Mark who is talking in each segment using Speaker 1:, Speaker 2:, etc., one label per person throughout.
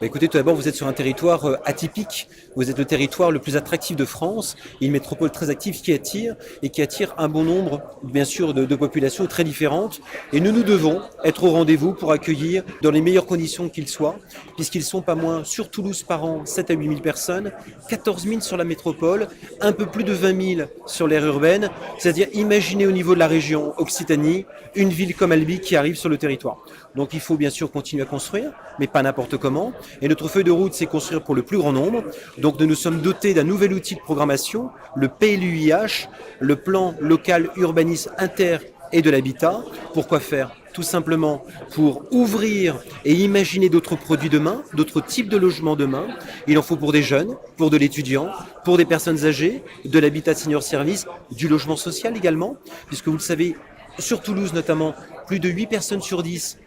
Speaker 1: Écoutez, tout d'abord, vous êtes sur un territoire atypique. Vous êtes le territoire le plus attractif de France, une métropole très active qui attire un bon nombre, bien sûr, de populations très différentes. Et nous devons être au rendez-vous pour accueillir dans les meilleures conditions qu'ils soient, puisqu'ils sont pas moins sur Toulouse par an 7 à 8 000 personnes, 14 000 sur la métropole, un peu plus de 20 000 sur l'aire urbaine. C'est-à-dire, imaginez au niveau de la région Occitanie, une ville comme Albi qui arrive sur le territoire. Donc il faut bien sûr continuer à construire, mais pas n'importe comment. Et notre feuille de route, c'est construire pour le plus grand nombre. Donc nous nous sommes dotés d'un nouvel outil de programmation, le PLUIH, le plan local urbanisme inter et de l'habitat. Pourquoi faire? Tout simplement pour ouvrir et imaginer d'autres produits demain, d'autres types de logements demain. Il en faut pour des jeunes, pour de l'étudiant, pour des personnes âgées, de l'habitat senior service, du logement social également, puisque vous le savez, sur Toulouse notamment, plus de 8 personnes sur 10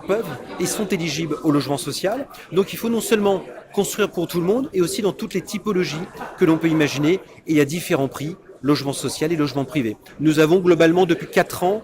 Speaker 1: peuvent et sont éligibles au logement social. Donc il faut non seulement construire pour tout le monde, et aussi dans toutes les typologies que l'on peut imaginer, et à différents prix, logement social et logement privé. Nous avons globalement depuis 4 ans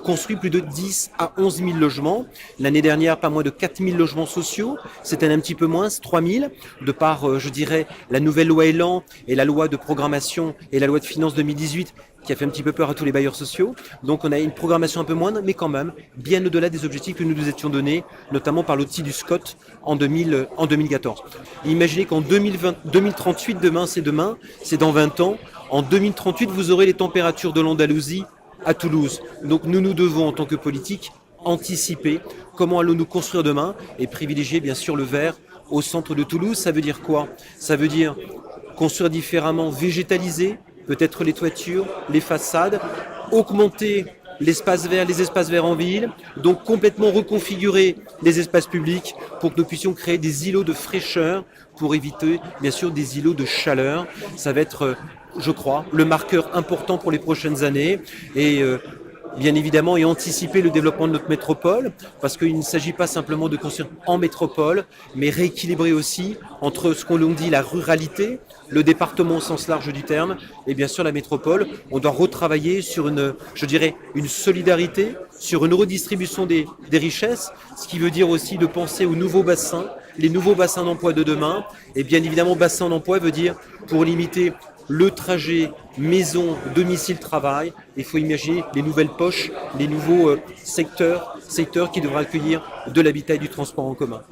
Speaker 1: construit plus de 10 à 11 000 logements. L'année dernière, pas moins de 4 000 logements sociaux. Cette année un petit peu moins, 3 000, de par, je dirais, la nouvelle loi Elan et la loi de programmation et la loi de finances 2018 qui a fait un petit peu peur à tous les bailleurs sociaux. Donc on a une programmation un peu moindre, mais quand même bien au-delà des objectifs que nous nous étions donnés, notamment par l'outil du SCOT en 2014. Imaginez qu'en 2038, demain, c'est dans 20 ans. En 2038, vous aurez les températures de l'Andalousie à Toulouse. Donc nous devons, en tant que politique, anticiper comment allons-nous construire demain et privilégier bien sûr le vert au centre de Toulouse. Ça veut dire quoi? Ça veut dire construire différemment, végétaliser, peut-être les toitures, les façades, augmenter l'espace vert, les espaces verts en ville, donc complètement reconfigurer les espaces publics pour que nous puissions créer des îlots de fraîcheur pour éviter bien sûr des îlots de chaleur. Ça va être, je crois, le marqueur important pour les prochaines années et bien évidemment et anticiper le développement de notre métropole, parce qu'il ne s'agit pas simplement de construire en métropole, mais rééquilibrer aussi entre ce qu'on dit la ruralité, le département au sens large du terme, et bien sûr la métropole. On doit retravailler sur une solidarité, sur une redistribution des richesses, ce qui veut dire aussi de penser aux nouveaux bassins, les nouveaux bassins d'emploi de demain, et bien évidemment bassin d'emploi veut dire pour limiter le trajet maison, domicile, travail. Il faut imaginer les nouvelles poches, les nouveaux secteurs qui devraient accueillir de l'habitat et du transport en commun.